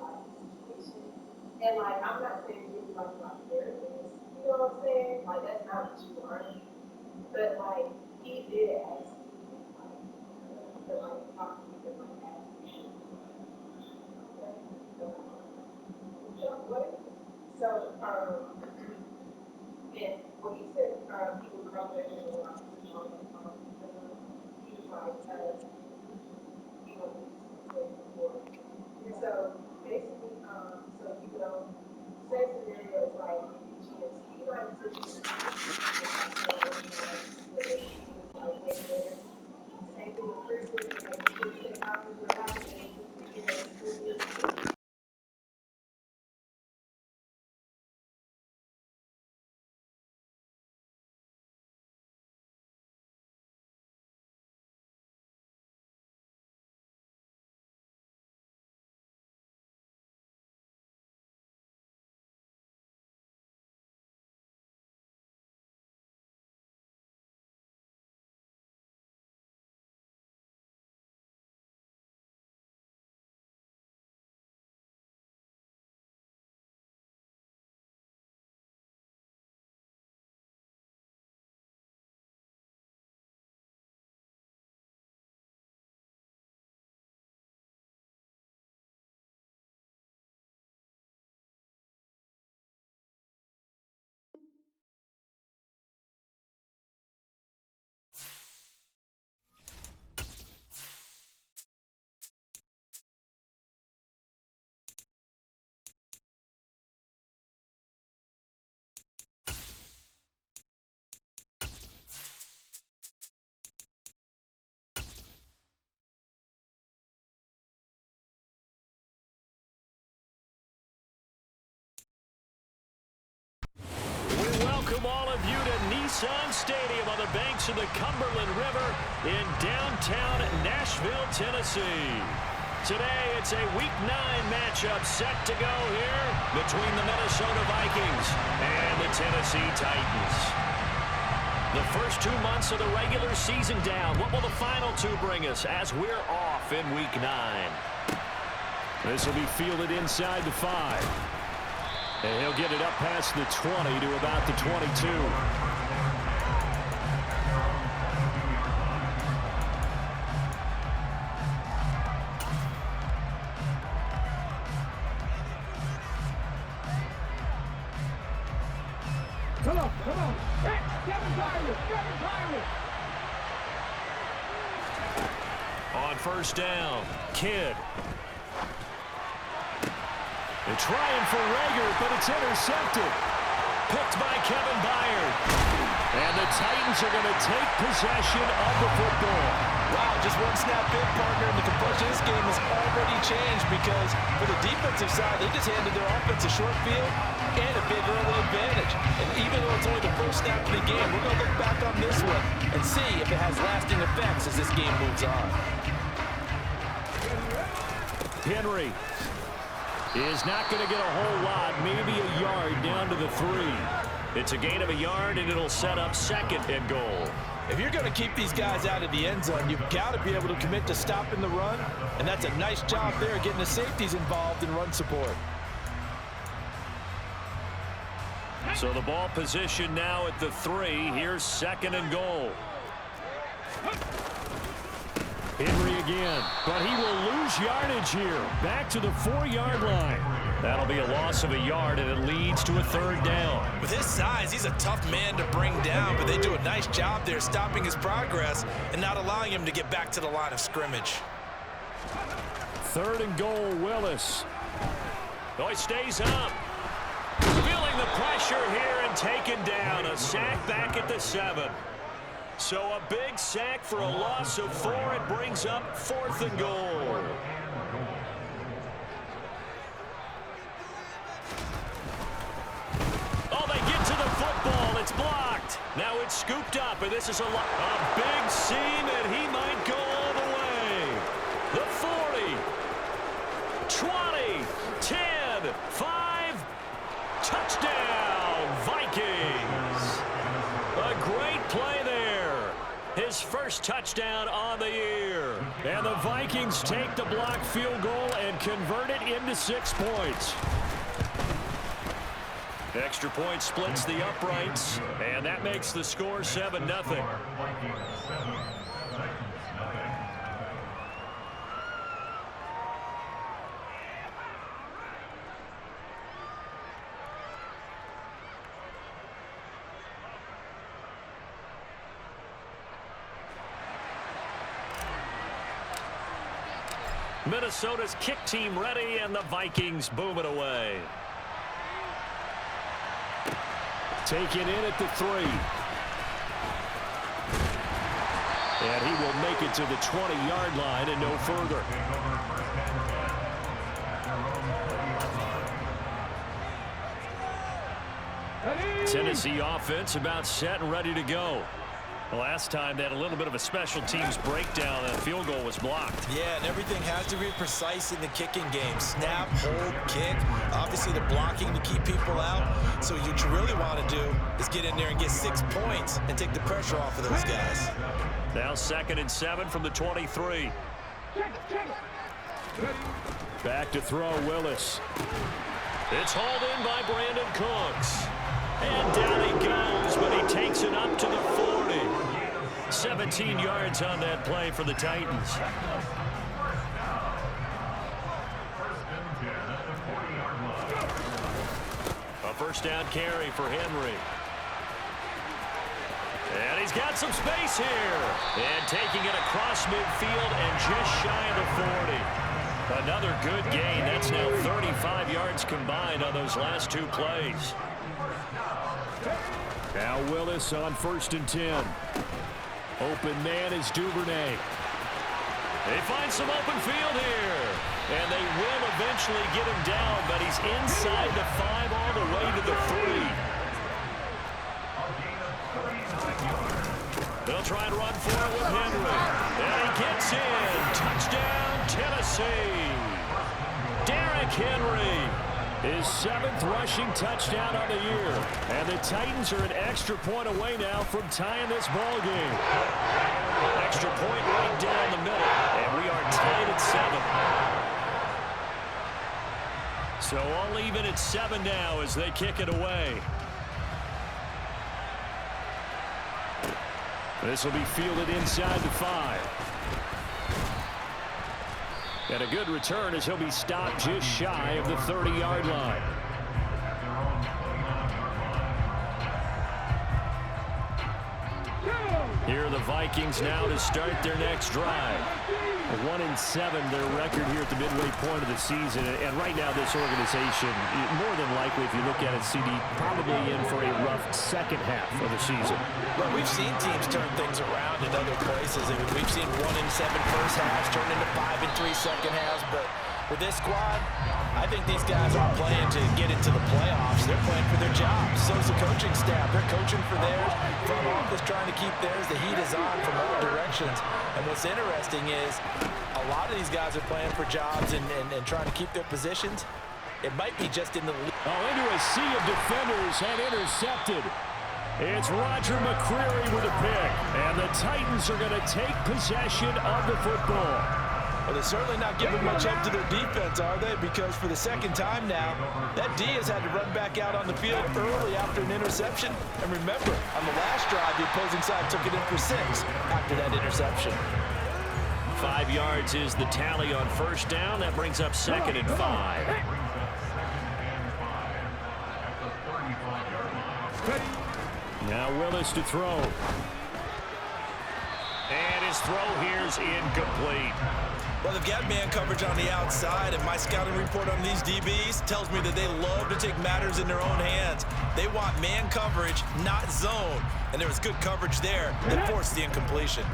like situation. And like I'm not saying you like my therapist, you know what I'm saying? Like that's not what you are. But like he did ask me like to like talk to me and like ask me what? So and when he said he would come there and like he was like you know before. So basically so you know say scenarios like GMC like same thing with Christmas, like she said how was your holiday, you know, school year. We welcome all of you to Nissan Stadium on the banks of the Cumberland River in downtown Nashville, Tennessee. Today, it's a Week 9 matchup set to go here between the Minnesota Vikings and the Tennessee Titans. The first 2 months of the regular season down. What will the final 2 bring us as we're off in Week 9? This will be fielded inside the 5. And he'll get it up past the 20 to about the 22. Come on. Hey, Kevin Byron. On first down, Kidd. They're trying for Rager, but it's intercepted. Picked by Kevin Byard. And the Titans are going to take possession of the football. Wow, just one snap in, partner, and the complexion of this game has already changed because for the defensive side, they just handed their offense a short field and a big early advantage. And even though it's only the first snap of the game, we're going to look back on this one and see if it has lasting effects as this game moves on. Henry is not going to get a whole lot, maybe a yard down to the 3. It's a gain of a yard, and it'll set up second and goal. If you're going to keep these guys out of the end zone, you've got to be able to commit to stopping the run, and that's a nice job there getting the safeties involved in run support. So the ball position now at the 3. Here's second and goal. Henry again, but he will lose yardage here. Back to the 4-yard line. That'll be a loss of a yard, and it leads to a third down. With his size, he's a tough man to bring down, but they do a nice job there stopping his progress and not allowing him to get back to the line of scrimmage. Third and goal, Willis. Oh, he stays up. Feeling the pressure here and taken down. A sack back at the 7. So a big sack for a loss of 4. It brings up 4th and goal. Oh, they get to the football. It's blocked. Now it's scooped up, and this is a big seam, and he might go all the way. The 40, 20, 10, 5, touchdown, Vikings. A great play there. His first touchdown on the year. And the Vikings take the blocked field goal and convert it into 6 points. Extra point splits the uprights, and that makes the score 7-0. Minnesota's kick team ready, and the Vikings boom it away. Taken in at the 3. And he will make it to the 20-yard line and no further. Tennessee offense about set and ready to go. Last time they had a little bit of a special teams breakdown. That field goal was blocked. Yeah, and everything has to be precise in the kicking game. Snap, hold, kick. Obviously, the blocking to keep people out. So what you really want to do is get in there and get 6 points and take the pressure off of those guys. Now 2nd and 7 from the 23. Back to throw, Willis. It's hauled in by Brandon Cooks. And down he goes, but he takes it up to the 40. 17 yards on that play for the Titans. A first down carry for Henry. And he's got some space here. And taking it across midfield and just shy of the 40. Another good gain. That's now 35 yards combined on those last 2 plays. Now Willis on 1st and 10. Open man is Duvernay. They find some open field here. And they will eventually get him down, but he's inside the 5 all the way to the 3. They'll try and run for it with Henry. And he gets in. Touchdown, Tennessee. Derrick Henry. His 7th rushing touchdown on the year. And the Titans are an extra point away now from tying this ball game. Extra point right down the middle. And we are tied at 7. So all even at 7 now as they kick it away. This will be fielded inside the 5. And a good return as he'll be stopped just shy of the 30-yard line. Here are the Vikings now to start their next drive. 1-7 their record here at the midway point of the season. And right now this organization, more than likely if you look at it, CD, probably in for a rough second half of the season. Well, we've seen teams turn things around in other places. I mean, we've seen 1-7 first halves turn into 5-3 second halves. But with this squad, I think these guys aren't playing to get into the playoffs. They're playing for their jobs. So is the coaching staff. They're coaching for theirs. Front office trying to keep theirs. The heat is on from all directions. And what's interesting is a lot of these guys are playing for jobs and trying to keep their positions. It might be just in the league. Into a sea of defenders and intercepted. It's Roger McCreary with a pick. And the Titans are going to take possession of the football. Well, they're certainly not giving much up to their defense, are they? Because for the second time now, that D has had to run back out on the field early after an interception. And remember, on the last drive, the opposing side took it in for 6 after that interception. 5 yards is the tally on first down. That brings up 2nd and 5. Now Willis to throw. And his throw here's incomplete. Well, they've got man coverage on the outside, and my scouting report on these DBs tells me that they love to take matters in their own hands. They want man coverage, not zone. And there was good coverage there that forced the incompletion.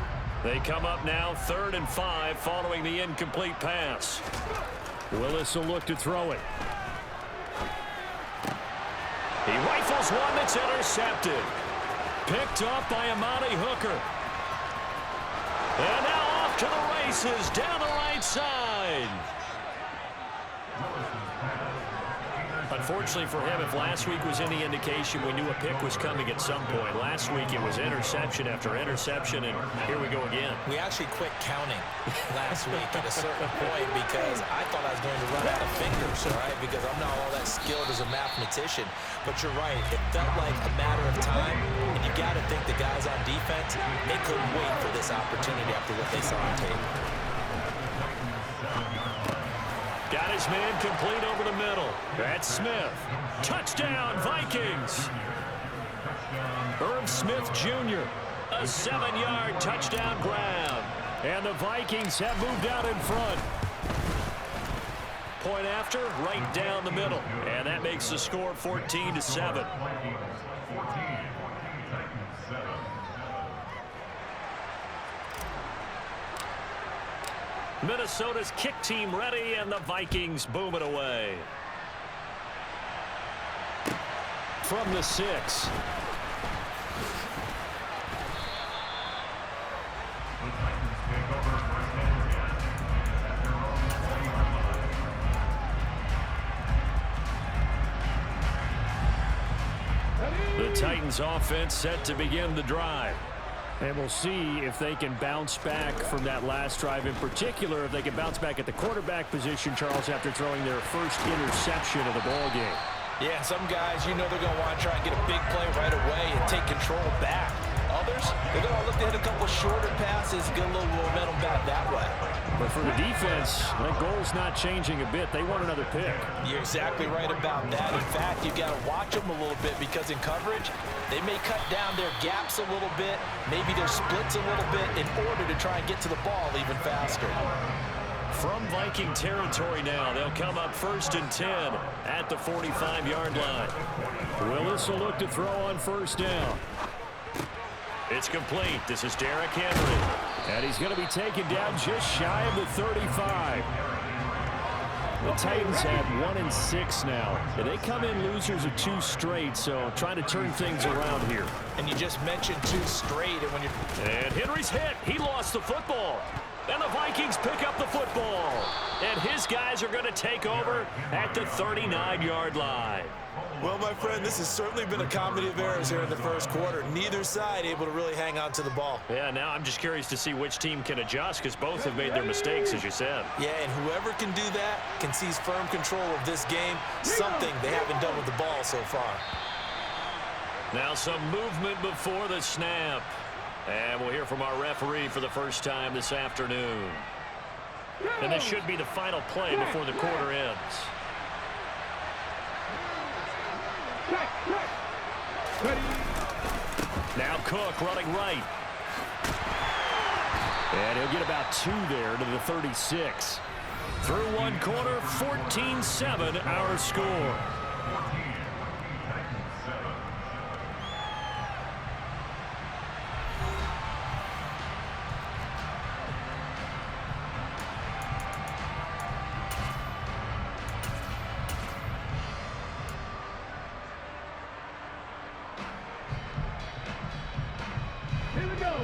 They come up now 3rd and 5 following the incomplete pass. Willis will look to throw it. He rifles one that's intercepted. Picked off by Amani Hooker. And now off to the races down the right side. Unfortunately for him, if last week was any indication, we knew a pick was coming at some point. Last week it was interception after interception, and here we go again. We actually quit counting last week at a certain point because I thought I was going to run out of fingers, all right, because I'm not all that skilled as a mathematician. But you're right. It felt like a matter of time, and you got to think the guys on defense, they couldn't wait for this opportunity after what they saw on tape. Got his man complete over the middle. That's Smith. Touchdown, Vikings. Irv Smith Jr., a 7-yard touchdown grab. And the Vikings have moved out in front. Point after, right down the middle. And that makes the score 14-7. Minnesota's kick team ready, and the Vikings boom it away. From the 6. The Titans offense set to begin the drive. And we'll see if they can bounce back from that last drive, in particular, if they can bounce back at the quarterback position, Charles, after throwing their first interception of the ball game. Yeah, some guys, you know they're going to want to try and get a big play right away and take control back. Others, they're going to look to hit a couple shorter passes, get a little momentum back that way. But for the defense, that goal's not changing a bit. They want another pick. You're exactly right about that. In fact, you've got to watch them a little bit because in coverage, they may cut down their gaps a little bit, maybe their splits a little bit in order to try and get to the ball even faster. From Viking territory now, they'll come up 1st and 10 at the 45-yard line. Willis will look to throw on first down. It's complete. This is Derrick Henry. And he's going to be taken down just shy of the 35. The Titans have 1 and 6 now. And they come in losers of 2 straight, so trying to turn things around here. And you just mentioned 2 straight. And Henry's hit. He lost the football. And the Vikings pick up the football. And his guys are going to take over at the 39-yard line. Well, my friend, this has certainly been a comedy of errors here in the first quarter. Neither side able to really hang on to the ball. Yeah, now I'm just curious to see which team can adjust because both have made their mistakes, as you said. Yeah, and whoever can do that can seize firm control of this game, something they haven't done with the ball so far. Now some movement before the snap. And we'll hear from our referee for the first time this afternoon. And this should be the final play before the quarter ends. Now Cook running right. And he'll get about 2 there to the 36. Through one quarter, 14-7 our score. Here we go, 18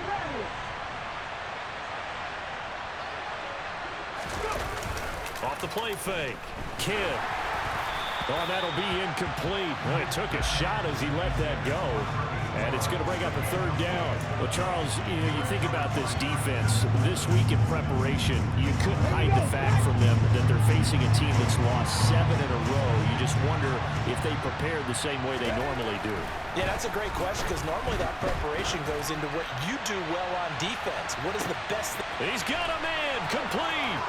ready. Off the play fake. Kidd. Oh, that'll be incomplete. Well, he took a shot as he let that go. And it's going to bring up a 3rd down. Well, Charles, you think about this defense. This week in preparation, you couldn't hide the fact from them that they're facing a team that's lost 7 in a row. You just wonder if they prepared the same way they normally do. Yeah, that's a great question because normally that preparation goes into what you do well on defense. What is the best thing? He's got a man complete.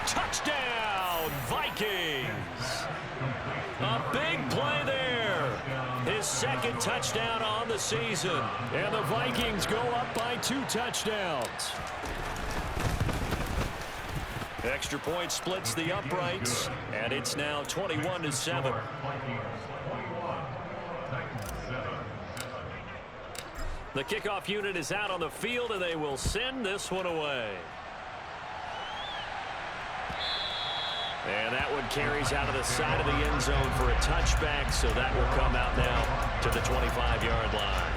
Touchdown, Vikings. A big play there. His 2nd touchdown on the season. And the Vikings go up by 2 touchdowns. Extra point splits the uprights, and it's now 21-7. The kickoff unit is out on the field, and they will send this one away. And that one carries out of the side of the end zone for a touchback, so that will come out now to the 25-yard line.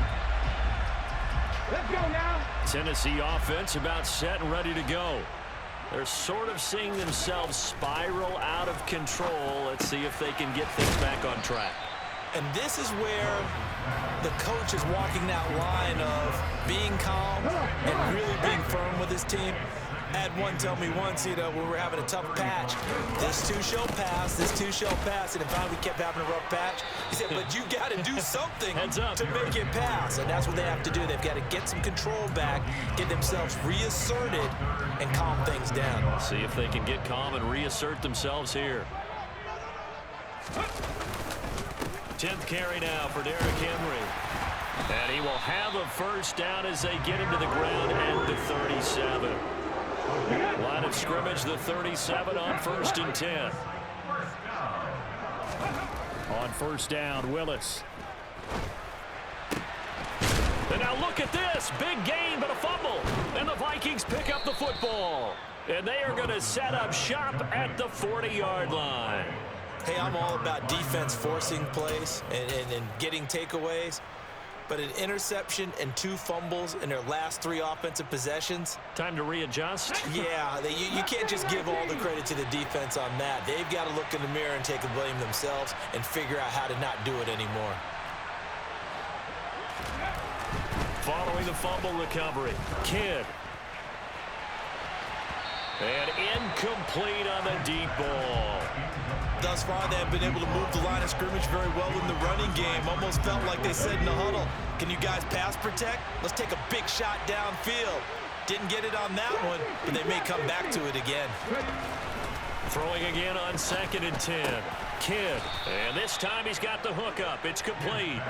Let's go now. Tennessee offense about set and ready to go. They're sort of seeing themselves spiral out of control. Let's see if they can get things back on track. And this is where the coach is walking that line of being calm and really being firm with his team. I had one tell me once, when we were having a tough patch, this too shall pass, this too shall pass. And if we kept having a rough patch, he said, but you got to do something to make it pass. And that's what they have to do. They've got to get some control back, get themselves reasserted, and calm things down. See if they can get calm and reassert themselves here. 10th carry now for Derrick Henry. And he will have a first down as they get him to the ground at the 37. Line of scrimmage, the 37 on 1st and 10. On first down, Willis. And now look at this. Big gain, but a fumble. And the Vikings pick up the football. And they are going to set up shop at the 40-yard line. Hey, I'm all about defense forcing plays and getting takeaways. But an interception and 2 fumbles in their last 3 offensive possessions. Time to readjust? Yeah, you can't just give all the credit to the defense on that. They've got to look in the mirror and take the blame themselves and figure out how to not do it anymore. Following the fumble recovery, Kidd. And incomplete on the deep ball. Thus far, they have been able to move the line of scrimmage very well in the running game. Almost felt like they said in the huddle, can you guys pass protect? Let's take a big shot downfield. Didn't get it on that one, but they may come back to it again. Throwing again on 2nd and 10. Kidd. And this time he's got the hook up. It's complete.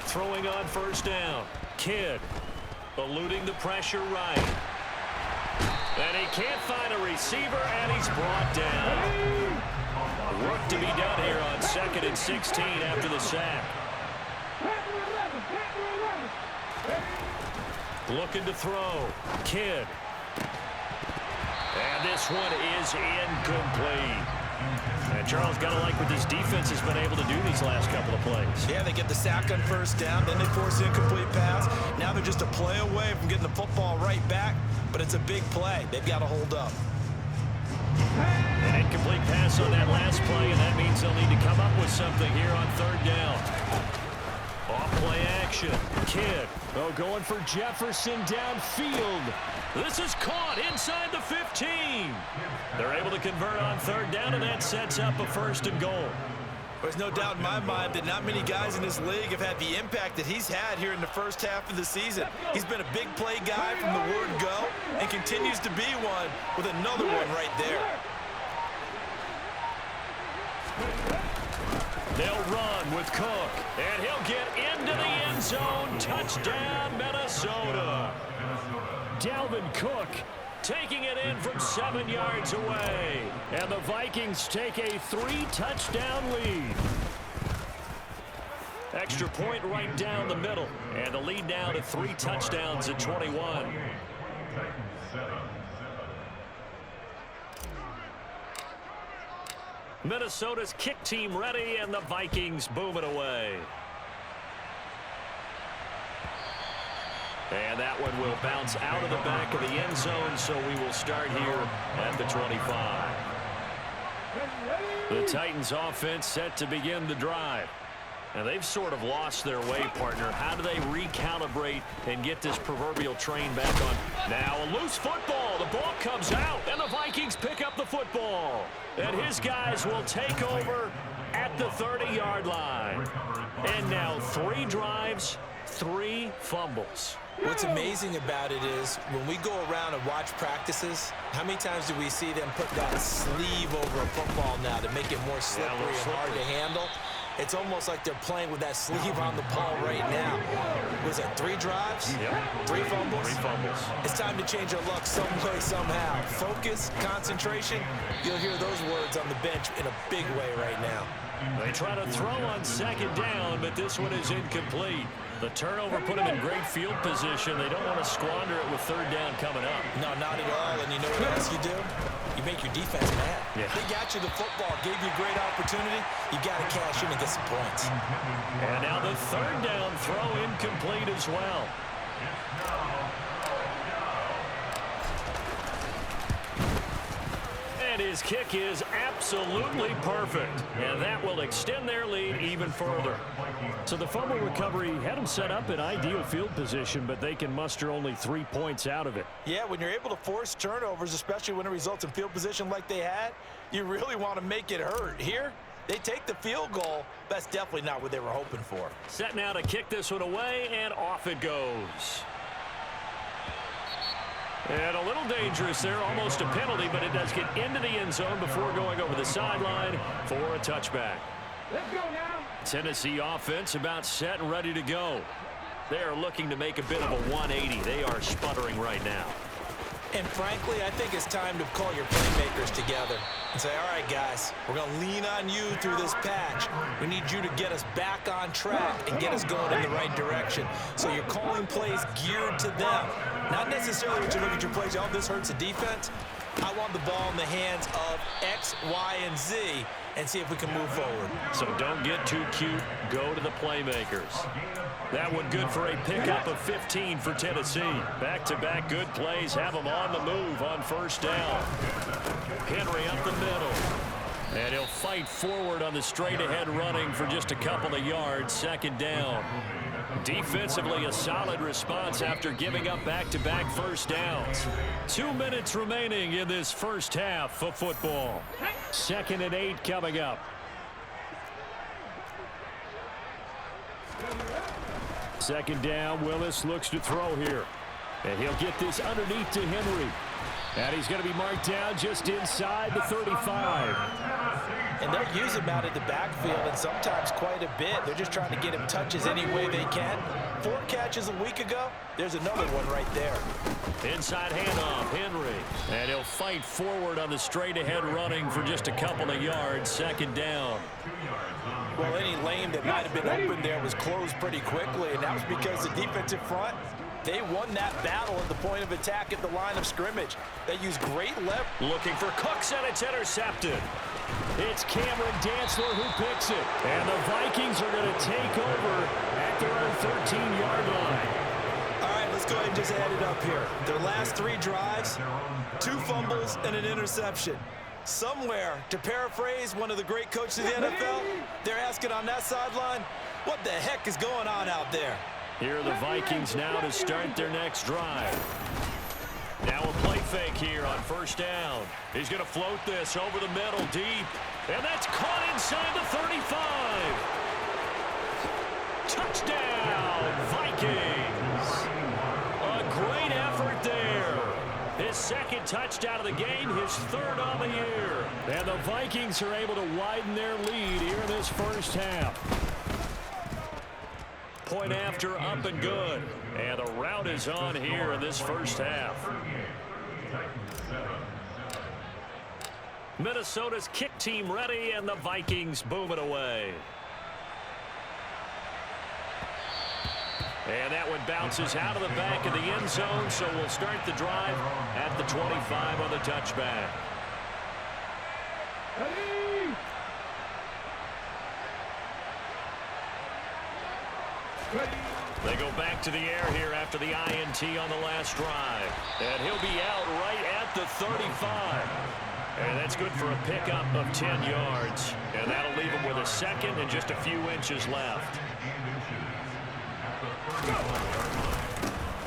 Throwing on first down. Kidd eluding the pressure right. And he can't find a receiver, and he's brought down. Work to be done here on 2nd and 16 after the sack. Looking to throw. Kidd. And this one is incomplete. And Charles, got to like what this defense has been able to do these last couple of plays. Yeah, they get the sack on first down, then they force an incomplete pass. Now they're just a play away from getting the football right back, but it's a big play. They've got to hold up. An incomplete pass on that last play, and that means they'll need to come up with something here on 3rd down. Off-play action. Kidd. Oh, going for Jefferson downfield. This is caught inside the 15. They're able to convert on 3rd down, and that sets up a 1st and goal. There's no doubt in my mind that not many guys in this league have had the impact that he's had here in the first half of the season. He's been a big play guy from the word go and continues to be one with another one right there. They'll run with Cook, and he'll get into the end zone. Touchdown, Minnesota. Dalvin Cook taking it in from 7 yards away. And the Vikings take a 3-touchdown lead. Extra point right down the middle. And the lead now to 3 touchdowns at 21. Minnesota's kick team ready, and the Vikings boom it away. And that one will bounce out of the back of the end zone, so we will start here at the 25. The Titans offense set to begin the drive. And they've sort of lost their way, partner. How do they recalibrate and get this proverbial train back on? Now a loose football. The ball comes out, and the Vikings pick up the football. And his guys will take over at the 30-yard line. And now 3 drives, 3 fumbles. What's amazing about it is when we go around and watch practices, how many times do we see them put that sleeve over a football now to make it more slippery and hard to handle? It's almost like they're playing with that sleeve on the ball right now. Was it 3 drives? Yep. 3 fumbles? 3 fumbles. It's time to change our luck some way, somehow. Focus, concentration, you'll hear those words on the bench in a big way right now. They try to throw on 2nd down, but this one is incomplete. The turnover put them in great field position. They don't want to squander it with 3rd down coming up. No, not at all. And you know what else you do? you make your defense mad. Yeah. They got you the football, gave you a great opportunity. You got to cash in and get some points. And now the third down throw incomplete as well. And his kick is absolutely perfect. And that will extend their lead even further. So the fumble recovery had them set up in ideal field position, but they can muster only 3 points out of it. Yeah, when you're able to force turnovers, especially when it results in field position like they had, you really want to make it hurt. Here, they take the field goal. That's definitely not what they were hoping for. Set now to kick this one away, and off it goes. And a little dangerous there, almost a penalty, but it does get into the end zone before going over the sideline for a touchback. Let's go now. Tennessee offense about set and ready to go. They are looking to make a bit of a 180. They are sputtering right now. And frankly, I think it's time to call your playmakers together and say, all right, guys, we're going to lean on you through this patch. We need you to get us back on track and get us going in the right direction. So you're calling plays geared to them. Not necessarily when you look at your plays, oh, this hurts the defense. I want the ball in the hands of X, Y, and Z and see if we can move forward. So don't get too cute. Go to the playmakers. That one good for a pickup of 15 for Tennessee. Back-to-back good plays have them on the move on first down. Henry up the middle. And he'll fight forward on the straight-ahead running for just a couple of yards. Second down. Defensively, a solid response after giving up back-to-back first downs. 2 minutes remaining in this first half of football. 2nd and 8 coming up. Second down, Willis looks to throw here. And he'll get this underneath to Henry. And he's going to be marked down just inside the 35. And they'll use him out of the backfield, and sometimes quite a bit. They're just trying to get him touches any way they can. 4 catches a week ago. There's another one right there. Inside handoff, Henry. And he'll fight forward on the straight-ahead running for just a couple of yards. Second down. Well, any lane that might have been open there was closed pretty quickly, and that was because the defensive front, they won that battle at the point of attack at the line of scrimmage. They used great leverage. Looking for Cooks, and it's intercepted. It's Cameron Dantzler who picks it. And the Vikings are going to take over at their own 13-yard line. All right, let's go ahead and just add it up here. Their last 3 drives, 2 fumbles and an interception. Somewhere, to paraphrase one of the great coaches of the NFL, they're asking on that sideline, what the heck is going on out there? Here are the Vikings now to start their next drive. Now a play fake here on first down. He's going to float this over the middle deep. And that's caught inside the 35. Touchdown, Vikings. A great effort there. His 2nd touchdown of the game, his 3rd on the year. And the Vikings are able to widen their lead here in this first half. Point after, up and good. And the route is on here in this first half. Minnesota's kick team ready, and the Vikings boom it away. And that one bounces out of the back of the end zone, so we'll start the drive at the 25 on the touchback. They go back to the air here after the INT on the last drive. And he'll be out right at the 35. And that's good for a pickup of 10 yards. And that'll leave him with a 2nd and just a few inches left.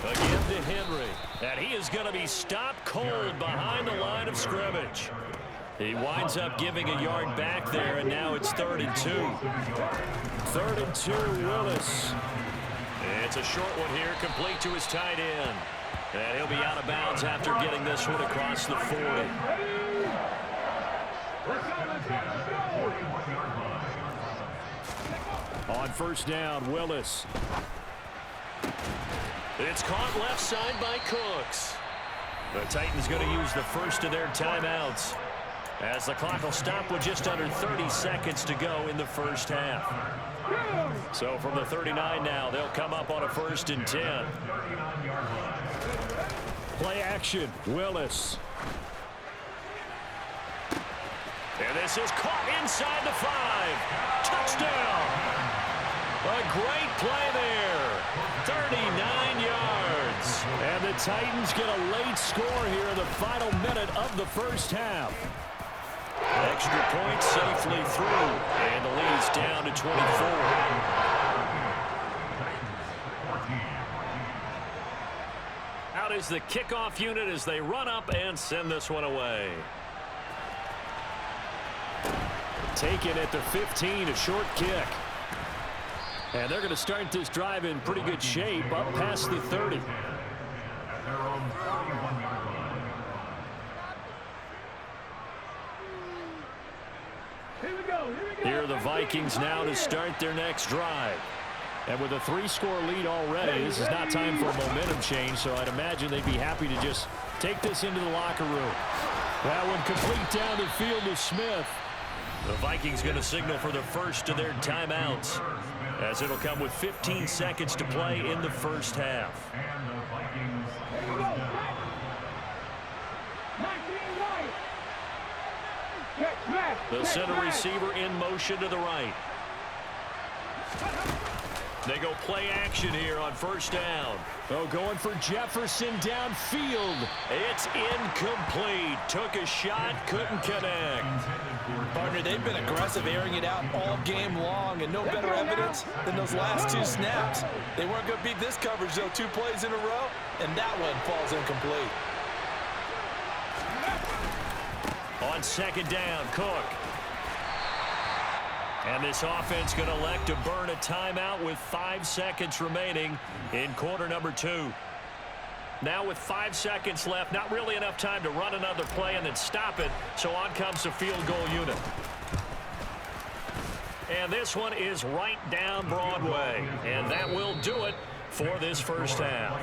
Again to Henry. And he is going to be stopped cold behind the line of scrimmage. He winds up giving a yard back there, and now it's 3rd and 2. 3rd and 2, Willis. It's a short one here, complete to his tight end. And he'll be out of bounds after getting this one across the 40. On first down, Willis. It's caught left side by Cooks. The Titans going to use the first of their timeouts, as the clock will stop with just under 30 seconds to go in the first half. So from the 39 now, they'll come up on a 1st and 10. Play action, Willis. And this is caught inside the 5. Touchdown. A great play there. 39 yards. And the Titans get a late score here in the final minute of the first half. Extra point safely through. And the lead's down to 24. Out is the kickoff unit as they run up and send this one away. Taken at the 15, a short kick. And they're going to start this drive in pretty good shape up past the 30. Here are the Vikings now to start their next drive. And with a 3-score lead already, this is not time for a momentum change, so I'd imagine they'd be happy to just take this into the locker room. That one complete down the field to Smith. The Vikings going to signal for the first of their timeouts, as it'll come with 15 seconds to play in the first half. The center receiver in motion to the right. They go play action here on first down. Oh, going for Jefferson downfield. It's incomplete. Took a shot, couldn't connect. Partner, they've been aggressive, airing it out all game long, and no better evidence than those last 2 snaps. They weren't going to beat this coverage, though, 2 plays in a row, and that one falls incomplete. On second down, Cook. And this offense going to elect to burn a timeout with 5 seconds remaining in quarter number 2. Now with 5 seconds left, not really enough time to run another play and then stop it, so on comes the field goal unit. And this one is right down Broadway, and that will do it for this first half.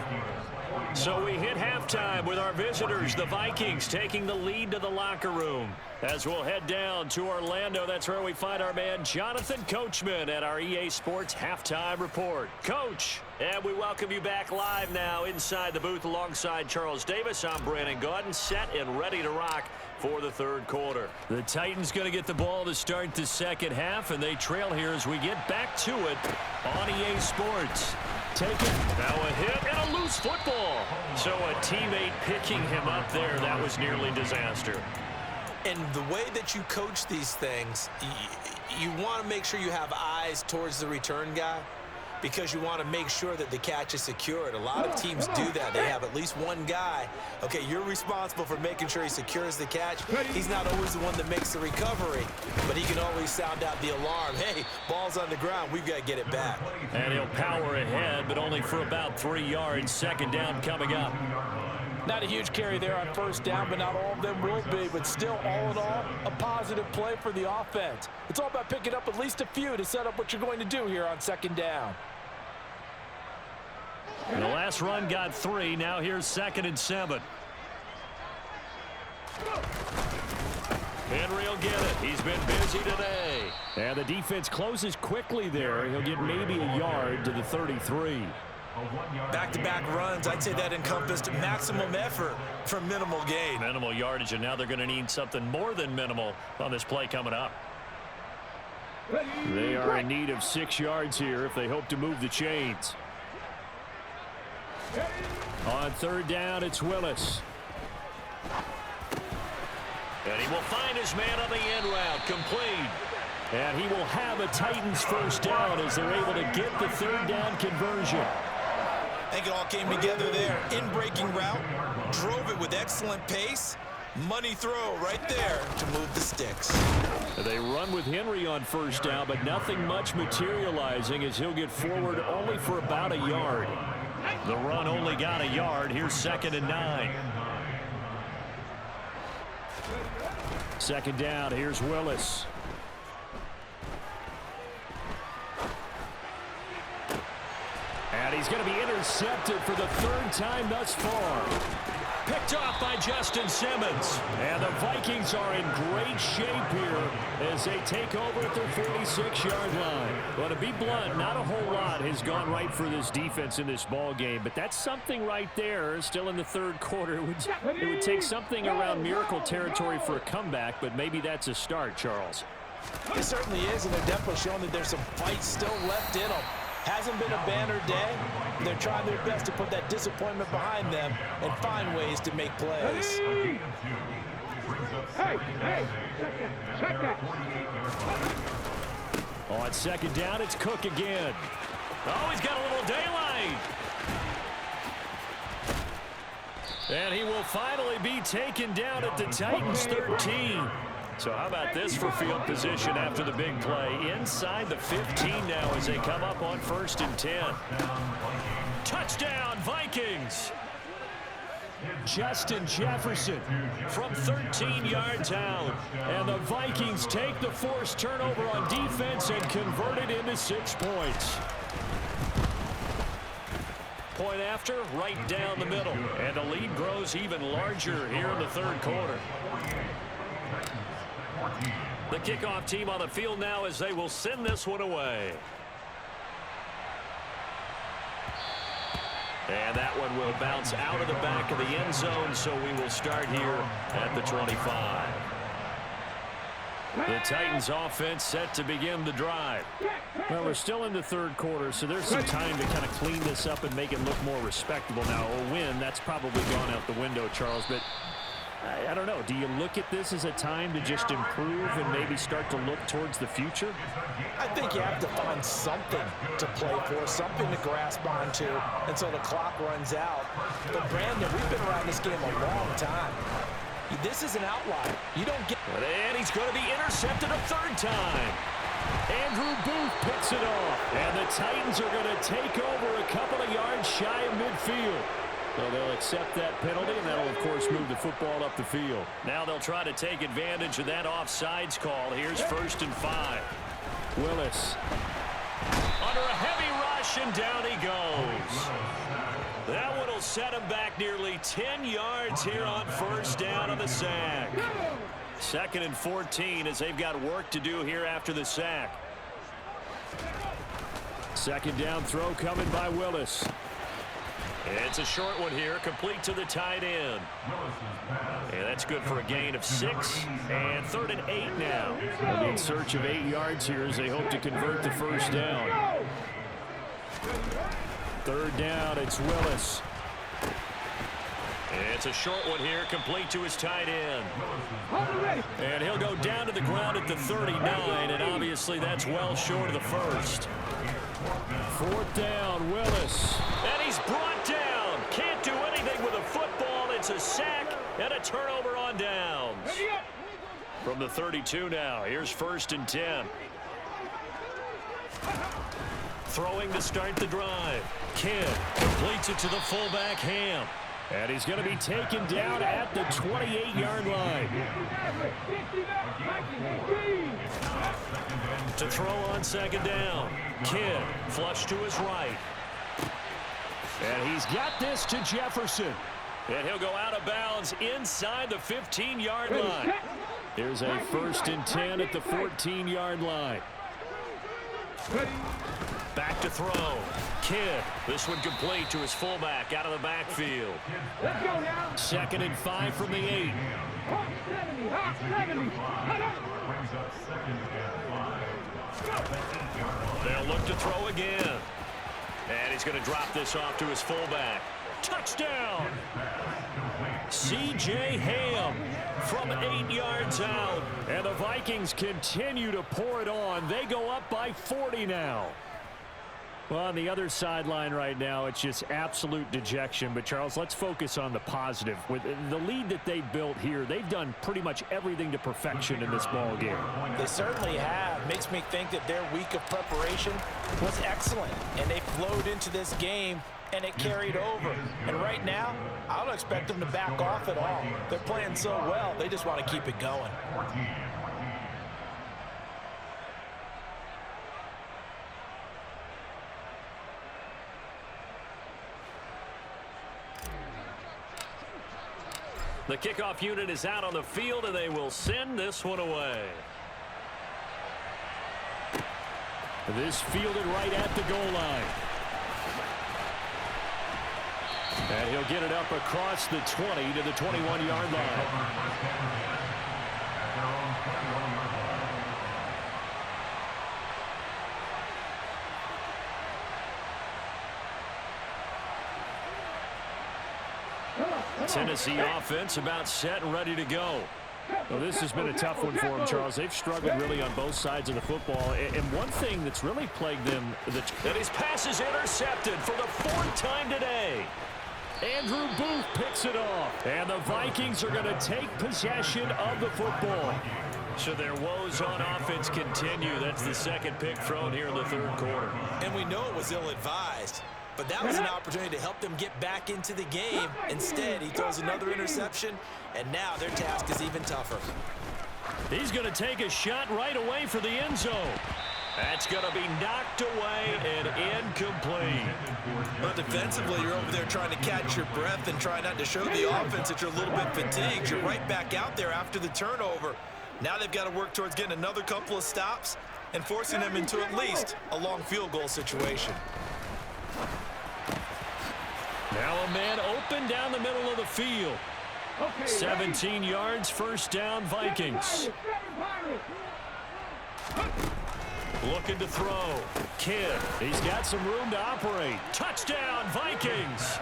So we hit halftime with our visitors, the Vikings, taking the lead to the locker room. As we'll head down to Orlando, that's where we find our man Jonathan Coachman at our EA Sports Halftime Report. Coach, and we welcome you back live now inside the booth alongside Charles Davis. I'm Brandon Gaudin, set and ready to rock for the third quarter. The Titans going to get the ball to start the second half, and they trail here as we get back to it on EA Sports. Take it. Now a hit and a loose football. So a teammate picking him up there. That was nearly disaster. And the way that you coach these things, you want to make sure you have eyes towards the return guy, because you want to make sure that the catch is secured. A lot of teams do that. They have at least one guy. Okay, you're responsible for making sure he secures the catch. He's not always the one that makes the recovery, but he can always sound out the alarm. Hey, ball's on the ground. We've got to get it back. And he'll power ahead, but only for about 3 yards. Second down coming up. Not a huge carry there on first down, but not all of them will be. But still, all in all, a positive play for the offense. It's all about picking up at least a few to set up what you're going to do here on second down. The last run got 3. Now here's 2nd and 7. Henry will get it. He's been busy today. And the defense closes quickly there. He'll get maybe a yard to the 33. Back-to-back runs, I'd say that encompassed maximum effort for minimal gain. Minimal yardage, and now they're going to need something more than minimal on this play coming up. They are in need of 6 yards here if they hope to move the chains. On third down, it's Willis. And he will find his man on the end route, complete. And he will have a Titans first down as they're able to get the third down conversion. I think it all came together there. In-breaking route, drove it with excellent pace. Money throw right there to move the sticks. They run with Henry on first down, but nothing much materializing as he'll get forward only for about a yard. The run only got a yard. Here's 2nd and 9. Second down, here's Willis. And he's going to be intercepted for the 3rd time thus far. Picked off by Justin Simmons. And the Vikings are in great shape here as they take over at their 46-yard line. Well, to be blunt, not a whole lot has gone right for this defense in this ball game, but that's something right there. Still in the third quarter. It would take something around miracle territory for a comeback, but maybe that's a start, Charles. It certainly is, and they're definitely showing that there's some fight still left in them. Hasn't been a banner day. They're trying their best to put that disappointment behind them and find ways to make plays. Hey, second. On second down, it's Cook again. Oh, he's got a little daylight. And he will finally be taken down at the Titans' 13. So how about this for field position after the big play? Inside the 15 now as they come up on 1st and 10. Touchdown, Vikings! Justin Jefferson from 13 yards out. And the Vikings take the forced turnover on defense and convert it into 6 points. Point after, right down the middle. And the lead grows even larger here in the third quarter. The kickoff team on the field now as they will send this one away. And that one will bounce out of the back of the end zone, so we will start here at the 25. The Titans offense set to begin the drive. Well, we're still in the third quarter, so there's some time to kind of clean this up and make it look more respectable. Now, a win, that's probably gone out the window, Charles, but I don't know. Do you look at this as a time to just improve and maybe start to look towards the future? I think you have to find something to play for, something to grasp onto until the clock runs out. But, Brandon, we've been around this game a long time. This is an outlier. You don't get... And he's going to be intercepted a third time. Andrew Booth picks it off. And the Titans are going to take over a couple of yards shy of midfield. So they'll accept that penalty, and that'll, of course, move the football up the field. Now they'll try to take advantage of that offsides call. Here's 1st and 5. Willis under a heavy rush, and down he goes. That one will set him back nearly 10 yards here on 1st down on the sack. 2nd and 14 as they've got work to do here after the sack. 2nd down throw coming by Willis. It's a short one here, complete to the tight end. And that's good for a gain of 6. And 3rd and 8 now. They'll be in search of 8 yards here as they hope to convert the 1st down. 3rd down, it's Willis. It's a short one here, complete to his tight end. And he'll go down to the ground at the 39, and obviously that's well short of the 1st. 4th down, Willis. And he's brought down. Can't do anything with a football. It's a sack and a turnover on downs. From the 32 now, here's 1st and 10. Throwing to start the drive. Kidd completes it to the fullback, Ham. And he's going to be taken down at the 28-yard line. To throw on 2nd down. Kidd flush to his right. And he's got this to Jefferson. And he'll go out of bounds inside the 15-yard line. Here's a 1st and 10 at the 14-yard line. Back to throw. Kidd. This one complete to his fullback out of the backfield. 2nd and 5 from the 8. They'll look to throw again. And he's going to drop this off to his fullback. Touchdown! C.J. Ham from 8 yards out. And the Vikings continue to pour it on. They go up by 40 now. Well, on the other sideline right now, it's just absolute dejection. But, Charles, let's focus on the positive. With the lead that they built here, they've done pretty much everything to perfection in this ball game. They certainly have. Makes me think that their week of preparation was excellent. And they flowed into this game, and it carried over. And right now, I don't expect them to back off at all. They're playing so well, they just want to keep it going. The kickoff unit is out on the field, and they will send this one away. This fielded right at the goal line. And he'll get it up across the 20 to the 21-yard line. Tennessee offense about set and ready to go. Well, this has been a tough one for them, Charles. They've struggled really on both sides of the football. And one thing that's really plagued them... And his pass is intercepted for the 4th time today. Andrew Booth picks it off. And the Vikings are going to take possession of the football. So their woes on offense continue. That's the 2nd pick thrown here in the 3rd quarter. And we know it was ill-advised. But that was an opportunity to help them get back into the game. Instead, he throws another interception, and now their task is even tougher. He's going to take a shot right away for the end zone. That's going to be knocked away and incomplete. But defensively, you're over there trying to catch your breath and try not to show the offense that you're a little bit fatigued. You're right back out there after the turnover. Now they've got to work towards getting another couple of stops and forcing them into at least a long field goal situation. Now a man open down the middle of the field. 17 yards, 1st down, Vikings. Looking to throw. Kidd, he's got some room to operate. Touchdown, Vikings.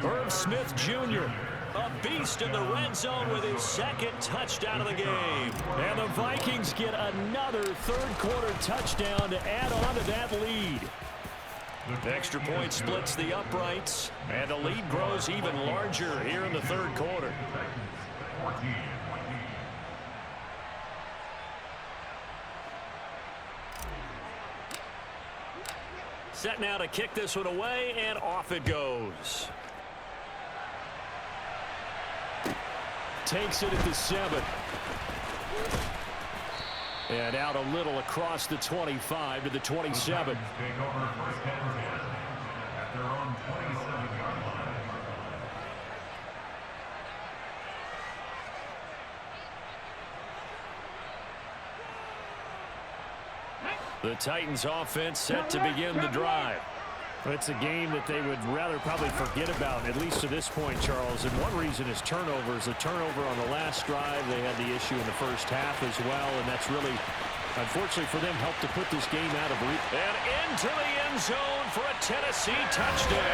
Irv Smith Jr., a beast in the red zone with his 2nd touchdown of the game. And the Vikings get another 3rd quarter touchdown to add on to that lead. Extra point splits the uprights, and the lead grows even larger here in the 3rd quarter. Set now to kick this one away, and off it goes. Takes it at the 7. And out a little across the 25 to the 27. The Titans offense set to begin the drive. It's a game that they would rather probably forget about, at least to this point, Charles. And one reason is turnovers. A turnover on the last drive. They had the issue in the 1st half as well, and that's really, unfortunately for them, helped to put this game out of reach. And into the end zone for a Tennessee touchdown.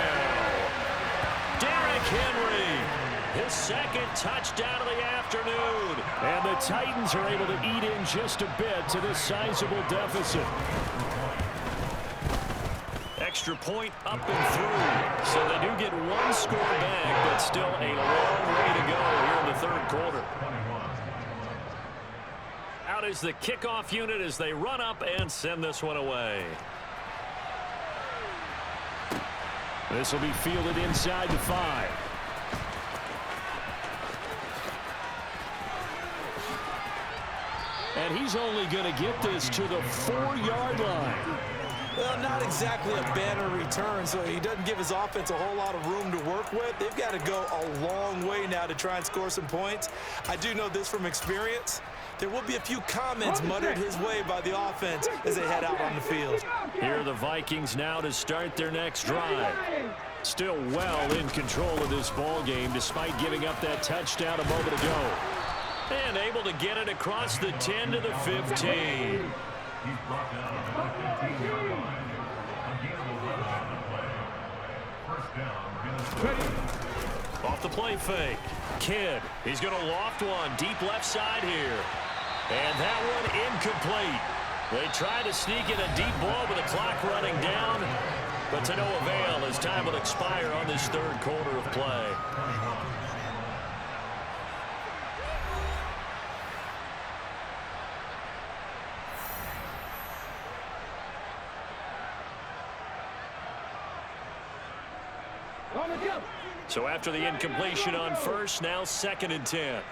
Derrick Henry, his 2nd touchdown of the afternoon. And the Titans are able to eat in just a bit to this sizable deficit. Extra point up and through. So they do get 1 score back, but still a long way to go here in the 3rd quarter. Out is the kickoff unit as they run up and send this one away. This will be fielded inside the 5. And he's only going to get this to the 4-yard line. Well, not exactly a banner return, so he doesn't give his offense a whole lot of room to work with. They've got to go a long way now to try and score some points. I do know this from experience. There will be a few comments muttered his way by the offense as they head out on the field. Here are the Vikings now to start their next drive. Still well in control of this ball game despite giving up that touchdown a moment ago. And able to get it across the 10 to the 15. Off the play fake. Kidd, he's going to loft one deep left side here. And that one incomplete. They try to sneak in a deep ball with the clock running down, but to no avail as time will expire on this 3rd quarter of play. So after the incompletion on 1st, now 2nd and 10.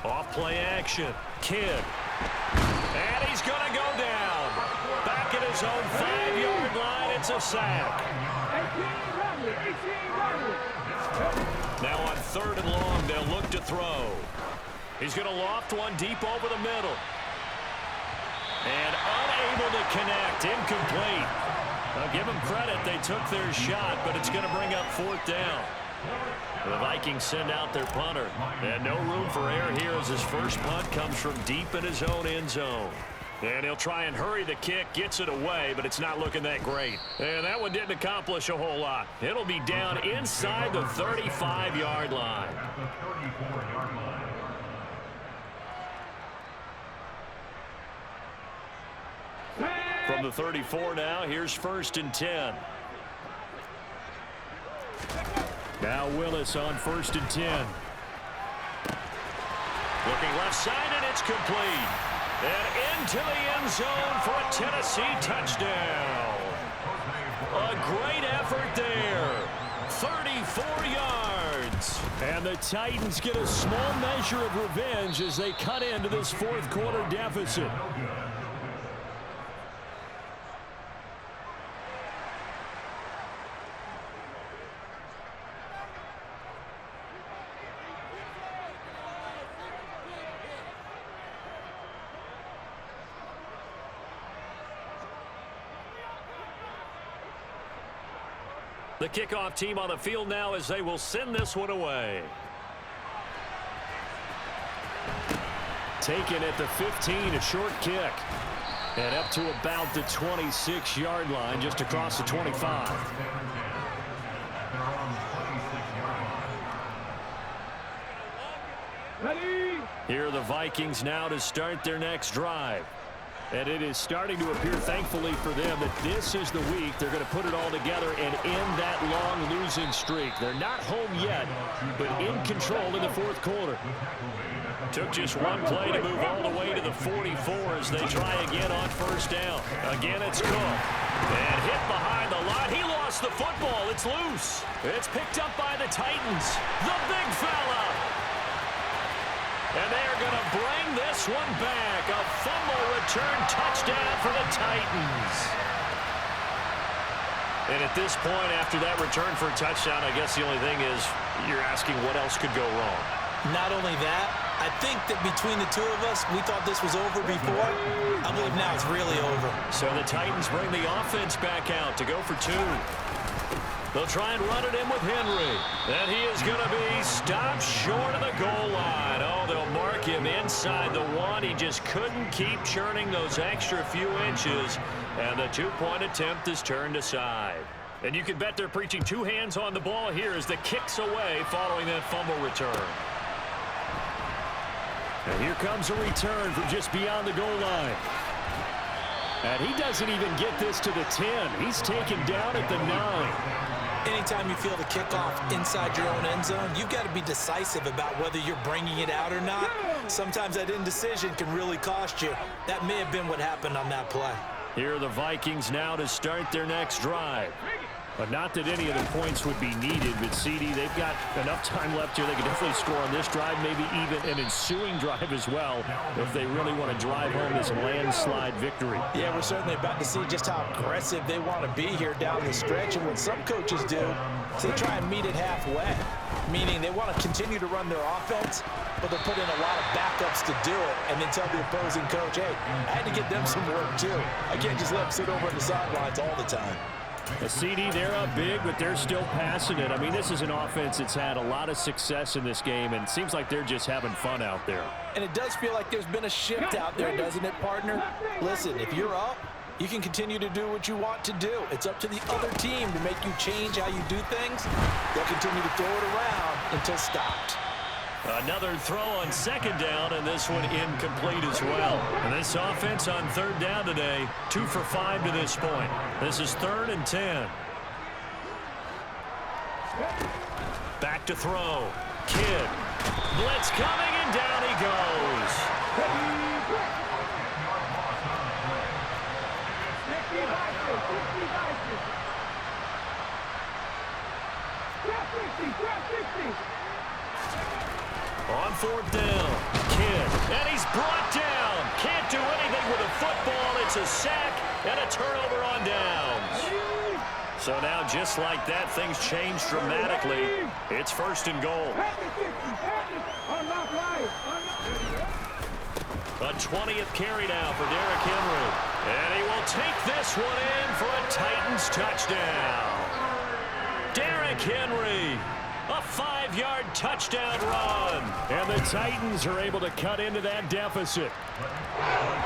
Off play action. Kidd. And he's going to go down. Back at his own 5-yard line. It's a sack. Now on 3rd and long, they'll look to throw. He's going to loft one deep over the middle. And unable to connect. Incomplete. I'll give them credit. They took their shot, but it's going to bring up 4th down. The Vikings send out their punter. And no room for error here as his first punt comes from deep in his own end zone. And he'll try and hurry the kick, gets it away, but it's not looking that great. And that one didn't accomplish a whole lot. It'll be down inside the 35-yard line. From the 34 now, here's 1st and 10. Now Willis on 1st and 10. Looking left side, and it's complete. And into the end zone for a Tennessee touchdown. A great effort there. 34 yards. And the Titans get a small measure of revenge as they cut into this 4th quarter deficit. The kickoff team on the field now as they will send this one away. Taken at the 15, a short kick. And up to about the 26-yard line, just across the 25. Ready? Here are the Vikings now to start their next drive. And it is starting to appear, thankfully for them, that this is the week they're going to put it all together and end that long losing streak. They're not home yet, but in control in the 4th quarter. Took just one play to move all the way to the 44 as they try again on 1st down. Again, it's Cook. And hit behind the line. He lost the football. It's loose. It's picked up by the Titans. The big fella. And they are going to bring this one back. A fumble return touchdown for the Titans. And at this point, after that return for a touchdown, I guess the only thing is you're asking what else could go wrong. Not only that, I think that between the two of us, we thought this was over before. I believe now it's really over. So the Titans bring the offense back out to go for 2. They'll try and run it in with Henry. And he is going to be stopped short of the goal line. Oh, they'll mark him inside the 1. He just couldn't keep churning those extra few inches. And the 2-point attempt is turned aside. And you can bet they're preaching 2 hands on the ball here as the kick's away following that fumble return. And here comes a return from just beyond the goal line. And he doesn't even get this to the 10. He's taken down at the 9. Anytime you feel the kickoff inside your own end zone, you've got to be decisive about whether you're bringing it out or not. Sometimes that indecision can really cost you. That may have been what happened on that play. Here are the Vikings now to start their next drive. But not that any of the points would be needed, but CD, they've got enough time left here. They can definitely score on this drive, maybe even an ensuing drive as well, if they really want to drive home this landslide victory. Yeah, we're certainly about to see just how aggressive they want to be here down the stretch. And what some coaches do is they try and meet it halfway, meaning they want to continue to run their offense, but they'll put in a lot of backups to do it and then tell the opposing coach, hey, I had to get them some work too. I can't just let them sit over on the sidelines all the time. A CD, they're up big, but they're still passing it. I mean, this is an offense that's had a lot of success in this game, and it seems like they're just having fun out there. And it does feel like there's been a shift out there, doesn't it, partner? Listen, if you're up, you can continue to do what you want to do. It's up to the other team to make you change how you do things. They'll continue to throw it around until stopped. Another throw on 2nd down, and this one incomplete as well. And this offense on 3rd down today, 2 for 5 to this point. This is 3rd and 10. Back to throw. Kidd. Blitz coming, and down he goes. On 4th down, Kidd, and he's brought down. Can't do anything with a football. It's a sack and a turnover on downs. So now, just like that, things change dramatically. It's 1st and goal. a 20th carry now for Derrick Henry. And he will take this one in for a Titans touchdown. Derrick Henry, a 5-yard touchdown run. And the Titans are able to cut into that deficit.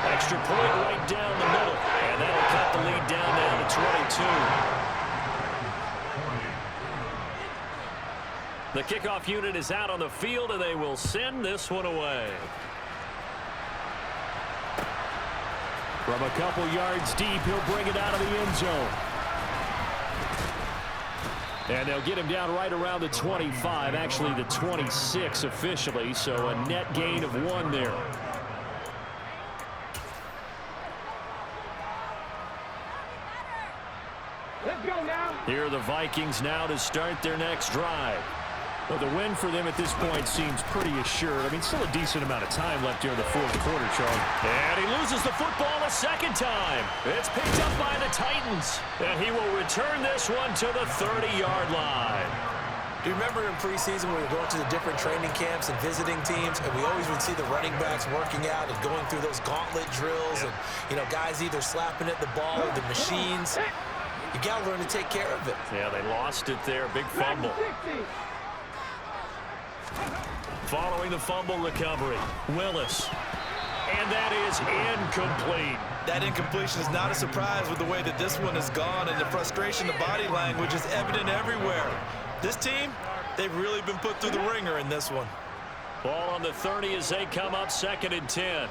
Extra point right down the middle. And that'll cut the lead down now to 22. The kickoff unit is out on the field, and they will send this one away. From a couple yards deep, he'll bring it out of the end zone. And they'll get him down right around the 25, actually the 26 officially, so a net gain of 1 there. Let's go now. Here are the Vikings now to start their next drive. Well, the win for them at this point seems pretty assured. I mean, still a decent amount of time left here in the fourth quarter, Charlie. And he loses the football a second time. It's picked up by the Titans. And he will return this one to the 30-yard line. Do you remember in preseason when we were going to the different training camps and visiting teams, and we always would see the running backs working out and going through those gauntlet drills, and, you know, guys either slapping at the ball or the machines. You got to learn to take care of it. Yeah, they lost it there. Big fumble. Following the fumble recovery, Willis. And that is incomplete. That incompletion is not a surprise with the way that this one has gone, and the frustration, the body language is evident everywhere. This team, they've really been put through the ringer in this one. Ball on the 30 as they come up 2nd and 10.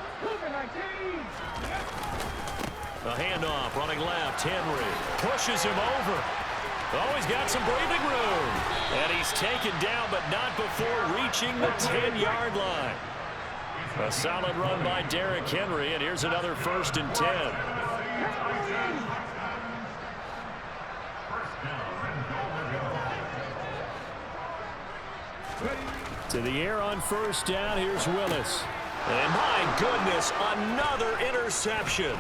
A handoff, running left, Henry pushes him over. Oh, he's got some breathing room. And he's taken down, but not before reaching the 10-yard line. A solid run by Derrick Henry, and here's another 1st and 10. To the air on 1st down, here's Willis. And my goodness, another interception.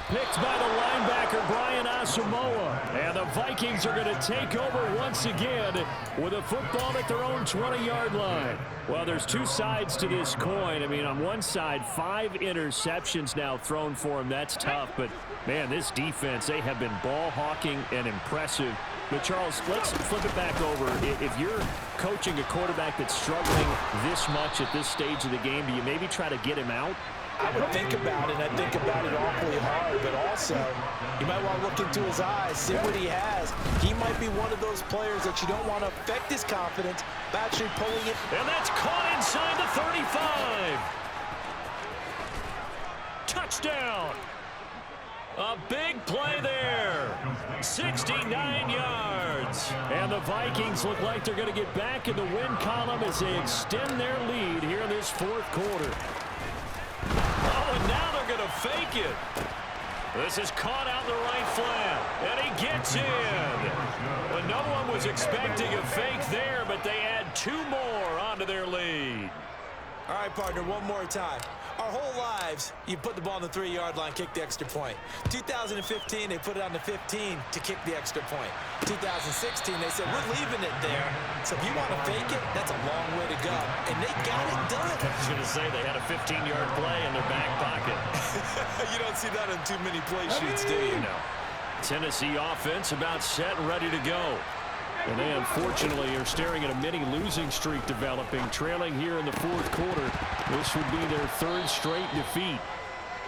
Picked by the linebacker, Brian Asamoah. And the Vikings are going to take over once again with a football at their own 20-yard line. Well, there's two sides to this coin. I mean, on one side, 5 interceptions now thrown for him. That's tough. But, man, this defense, they have been ball hawking and impressive. But, Charles, let's flip it back over. If you're coaching a quarterback that's struggling this much at this stage of the game, do you maybe try to get him out? I would think about it, and I think about it awfully hard, but also you might want to look into his eyes, see what he has. He might be one of those players that you don't want to affect his confidence by actually pulling it. And that's caught inside the 35. Touchdown. A big play there. 69 yards. And the Vikings look like they're going to get back in the win column as they extend their lead here in this fourth quarter. Oh, and now they're going to fake it. This is caught out in the right flat, and he gets in. Well, no one was expecting a fake there, but they add 2 more onto their lead. All right, partner, one more time. Our whole lives, you put the ball on the 3-yard line, kick the extra point. 2015, they put it on the 15 to kick the extra point. 2016, they said, we're leaving it there. So if you want to fake it, that's a long way to go. And they got it done. I was going to say they had a 15-yard play in their back pocket. You don't see that in too many play sheets, do you? No. Tennessee offense about set and ready to go. And they, unfortunately, are staring at a mini losing streak developing, trailing here in the fourth quarter. This would be their 3rd straight defeat.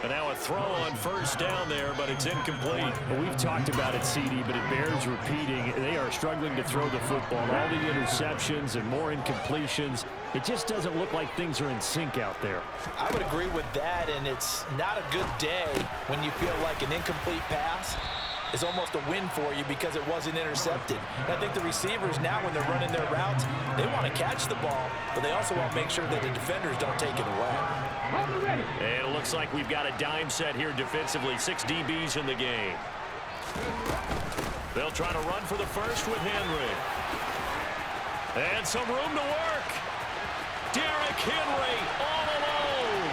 And now a throw on 1st down there, but it's incomplete. Well, we've talked about it, CD, but it bears repeating. They are struggling to throw the football. All the interceptions and more incompletions. It just doesn't look like things are in sync out there. I would agree with that, and it's not a good day when you feel like an incomplete pass is almost a win for you because it wasn't intercepted. And I think the receivers now, when they're running their routes, they want to catch the ball, but they also want to make sure that the defenders don't take it away. And it looks like we've got a dime set here defensively. 6 DBs in the game. They'll try to run for the first with Henry. And some room to work. Derrick Henry all alone.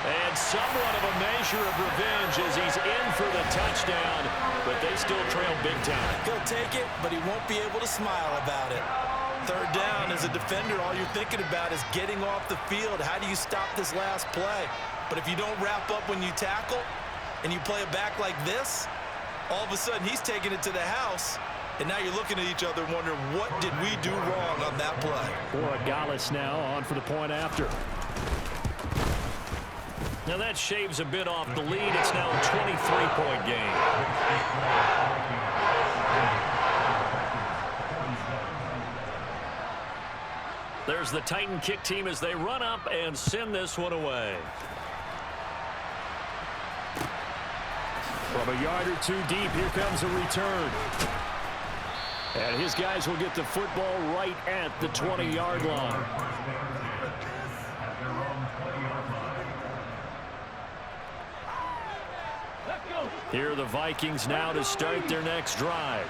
And somewhat of a measure of revenge as he's in for the touchdown, but they still trail big time. He'll take it, but he won't be able to smile about it. Third down, as a defender, all you're thinking about is getting off the field. How do you stop this last play? But if you don't wrap up when you tackle and you play it back like this, all of a sudden he's taking it to the house, and now you're looking at each other wondering, what did we do wrong on that play? Gallus now on for the point after. Now that shaves a bit off the lead. It's now a 23-point game. There's the Titan kick team as they run up and send this one away. From a yard or two deep, here comes a return. And his guys will get the football right at the 20-yard line. Here are the Vikings now to start their next drive.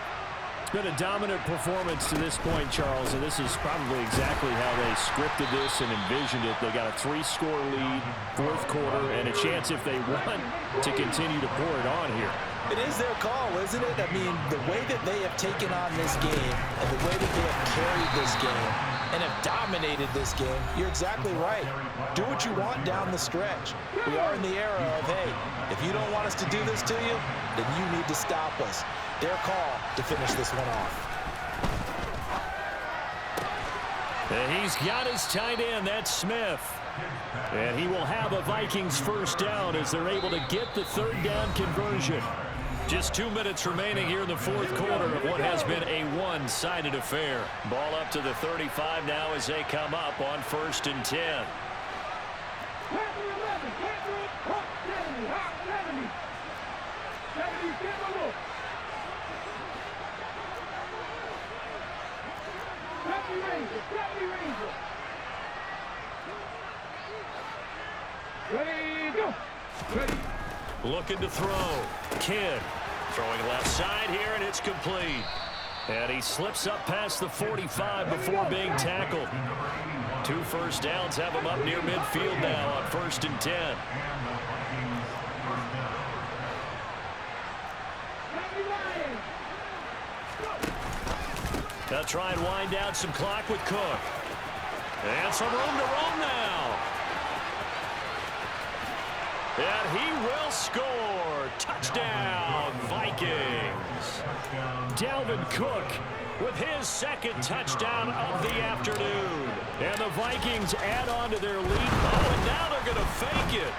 It's been a dominant performance to this point, Charles, and this is probably exactly how they scripted this and envisioned it. They got a 3-score lead, fourth quarter, and a chance if they want to continue to pour it on here. It is their call, isn't it? I mean, the way that they have taken on this game and the way that they have carried this game and have dominated this game, you're exactly right. Do what you want down the stretch. We are in the era of, hey, if you don't want us to do this to you, then you need to stop us. Their call to finish this one off. And he's got his tight end, that's Smith. And he will have a Vikings first down as they're able to get the third down conversion. Just 2 minutes remaining here in the fourth quarter of what has been a one-sided affair. Ball up to the 35 now as they come up on 1st and 10. Looking to throw. Kidd throwing left side here, and it's complete. And he slips up past the 45 before being tackled. 2 first downs have him up near midfield now on 1st and 10. They'll try and wind down some clock with Cook. And some room to roam now. And he will score. Touchdown, Vikings. Dalvin Cook with his second touchdown of the afternoon. And the Vikings add on to their lead. Oh, and now they're going to fake it.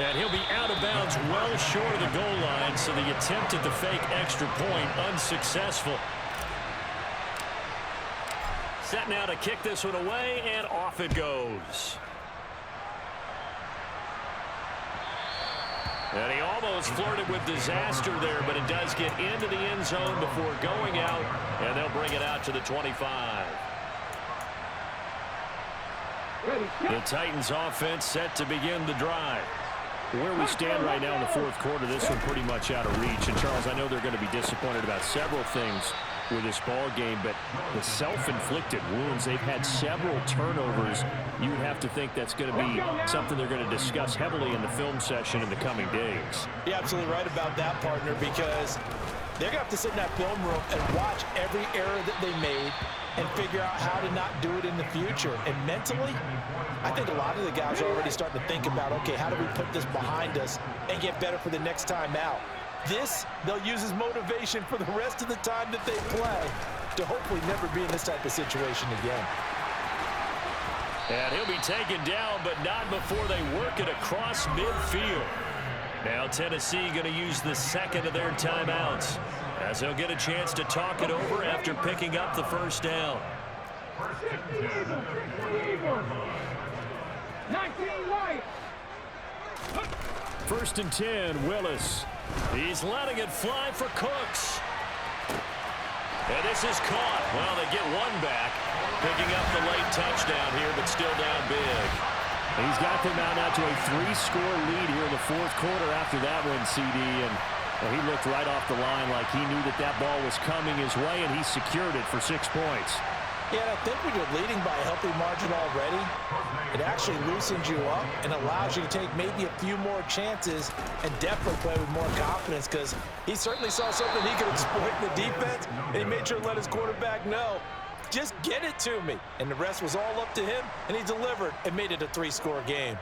And he'll be out of bounds well short of the goal line, so the attempt at the fake extra point unsuccessful. Set now to kick this one away, and off it goes. And he almost flirted with disaster there, but it does get into the end zone before going out, and they'll bring it out to the 25. The Titans offense set to begin the drive. Where we stand right now in the fourth quarter, this one pretty much out of reach. And, Charles, I know they're going to be disappointed about several things with this ball game, but the self-inflicted wounds, they've had several turnovers. You would have to think that's going to be something they're going to discuss heavily in the film session in the coming days. You're absolutely right about that, partner, because they're going to have to sit in that film room and watch every error that they made and figure out how to not do it in the future. And mentally, I think a lot of the guys are already starting to think about, okay, how do we put this behind us and get better for the next time out? This, they'll use as motivation for the rest of the time that they play to hopefully never be in this type of situation again. And he'll be taken down, but not before they work it across midfield. Now Tennessee going to use the second of their timeouts as they'll get a chance to talk it over after picking up the first down. 19 white. 1st and 10, Willis. He's letting it fly for Cooks. And this is caught. Well, they get one back, picking up the late touchdown here, but still down big. He's got them out now to a 3-score lead here in the fourth quarter after that one, CD. And well, he looked right off the line like he knew that that ball was coming his way, and he secured it for 6 points. Yeah, and I think when you're leading by a healthy margin already, it actually loosens you up and allows you to take maybe a few more chances and definitely play with more confidence, because he certainly saw something he could exploit in the defense, and he made sure to let his quarterback know, Just get it to me. And the rest was all up to him, and he delivered and made it a 3-score game.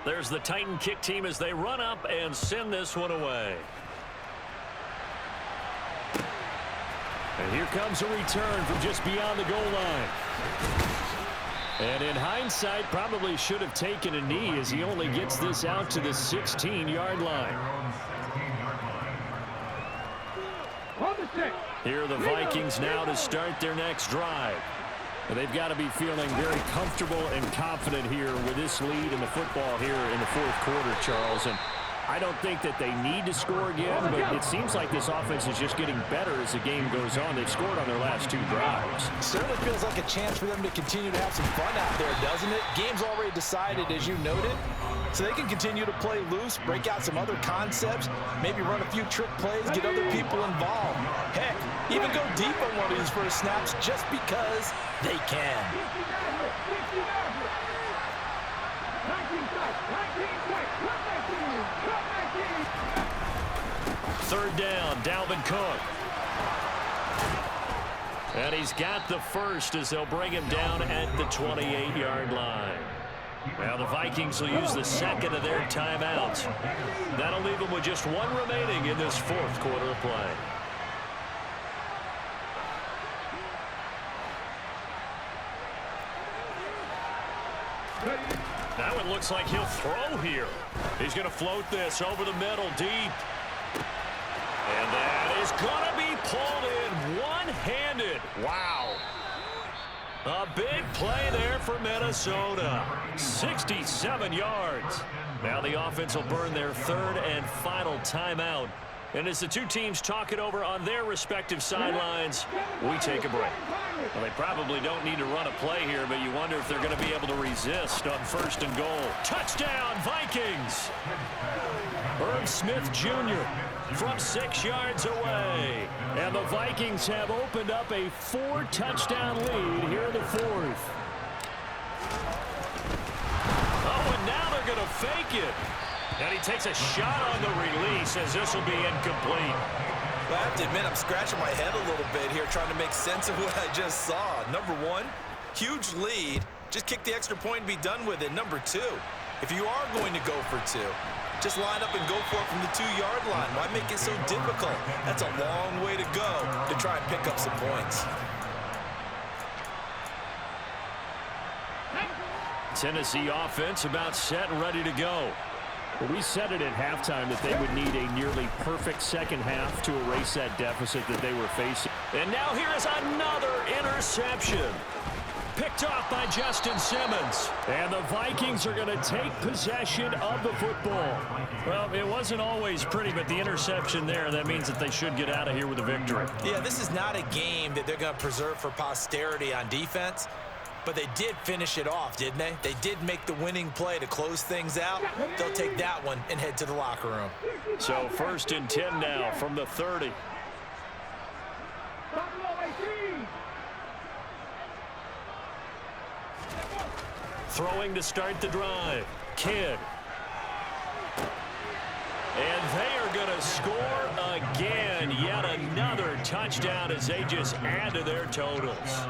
There's the Titan kick team as they run up and send this one away. And here comes a return from just beyond the goal line. And in hindsight, probably should have taken a knee as he only gets this out to the 16-yard line. Here are the Vikings now to start their next drive. And they've got to be feeling very comfortable and confident here with this lead in the football here in the fourth quarter, Charles. And I don't think that they need to score again, but it seems like this offense is just getting better as the game goes on. They've scored on their last 2 drives. Certainly feels like a chance for them to continue to have some fun out there, doesn't it? Game's already decided, as you noted, so they can continue to play loose, break out some other concepts, maybe run a few trick plays, get other people involved. Heck, even go deep on one of these first snaps just because they can. Third down, Dalvin Cook. And he's got the first as they'll bring him down at the 28-yard line. Now the Vikings will use the second of their timeouts. That'll leave them with just 1 remaining in this fourth quarter of play. Now it looks like he'll throw here. He's going to float this over the middle deep. And that is going to be pulled in one-handed. Wow. A big play there for Minnesota. 67 yards. Now the offense will burn their third and final timeout. And as the two teams talk it over on their respective sidelines, we take a break. Well, they probably don't need to run a play here, but you wonder if they're going to be able to resist on first and goal. Touchdown, Vikings! Irv Smith Jr. from 6 yards away. And the Vikings have opened up a 4-touchdown lead here in the fourth. Oh, and now they're going to fake it. And he takes a shot on the release as this will be incomplete. Well, I have to admit, I'm scratching my head a little bit here trying to make sense of what I just saw. Number one, huge lead. Just kick the extra point and be done with it. Number two, if you are going to go for 2, just line up and go for it from the 2-yard line. Why make it so difficult? That's a long way to go to try and pick up some points. Tennessee offense about set and ready to go. Well, we said it at halftime that they would need a nearly perfect second half to erase that deficit that they were facing. And now here is another interception. Picked off by Justin Simmons. And the Vikings are going to take possession of the football. Well, it wasn't always pretty, but the interception there, that means that they should get out of here with a victory. Yeah, this is not a game that they're going to preserve for posterity on defense. But they did finish it off, didn't they? They did make the winning play to close things out. They'll take that one and head to the locker room. So 1st and 10 now from the 30. Throwing to start the drive. Kidd. And they are going to score again. Yet another touchdown as they just add to their totals.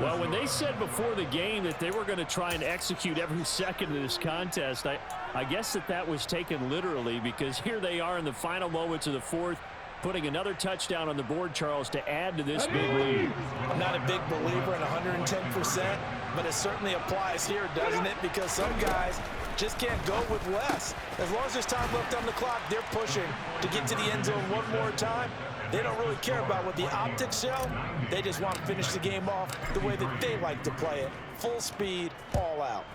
Well, when they said before the game that they were going to try and execute every second of this contest, I guess that was taken literally, because here they are in the final moments of the fourth, putting another touchdown on the board, Charles, to add to this big lead. I'm not a big believer in 110%, but it certainly applies here, doesn't it? Because some guys just can't go with less. As long as there's time left on the clock, they're pushing to get to the end zone one more time. They don't really care about what the optics show. They just want to finish the game off the way that they like to play it. Full speed, all out.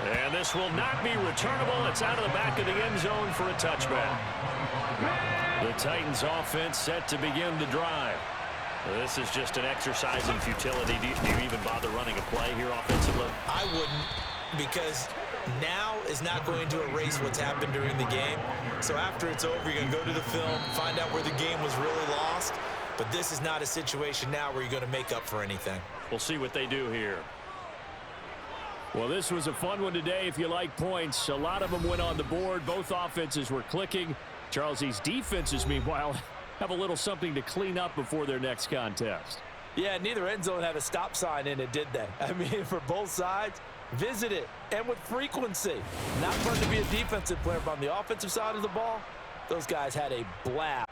And this will not be returnable. It's out of the back of the end zone for a touchback. The Titans offense set to begin the drive. This is just an exercise in futility. Do you even bother running a play here offensively? I wouldn't, because now is not going to erase what's happened during the game. So after it's over, you're going to go to the film, find out where the game was really lost. But this is not a situation now where you're going to make up for anything. We'll see what they do here. Well, this was a fun one today if you like points. A lot of them went on the board. Both offenses were clicking. Charles, these defenses, meanwhile, have a little something to clean up before their next contest. Yeah, neither end zone had a stop sign in it, did they? I mean, for both sides, visit it, and with frequency. Not fun to be a defensive player, but on the offensive side of the ball, those guys had a blast.